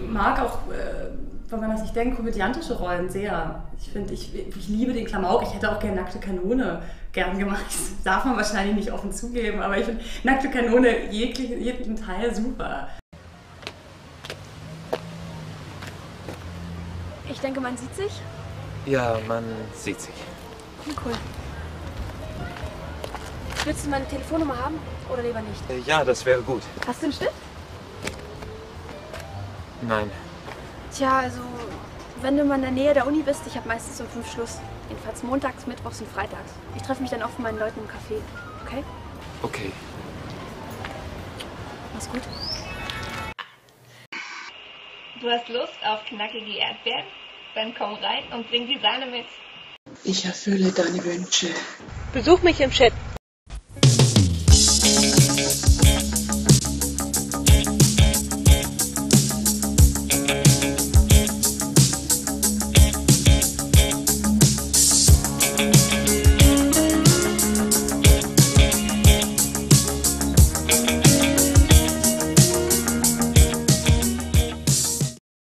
mag auch, wenn man das nicht denkt, komödiantische Rollen sehr. Ich liebe den Klamauk. Ich hätte auch gerne Nackte Kanone gern gemacht. Das darf man wahrscheinlich nicht offen zugeben, aber ich finde Nackte Kanone jeden Teil super. Ich denke, man sieht sich. Ja, man sieht sich. Cool. Willst du meine Telefonnummer haben oder lieber nicht? Ja, das wäre gut. Hast du einen Stift? Nein. Tja, also, wenn du mal in der Nähe der Uni bist, ich habe meistens um 5 Schluss. Jedenfalls montags, mittwochs und freitags. Ich treffe mich dann oft mit meinen Leuten im Café. Okay? Okay. Mach's gut. Du hast Lust auf knackige Erdbeeren? Dann komm rein und bring die Sahne mit. Ich erfülle deine Wünsche. Besuch mich im Chat.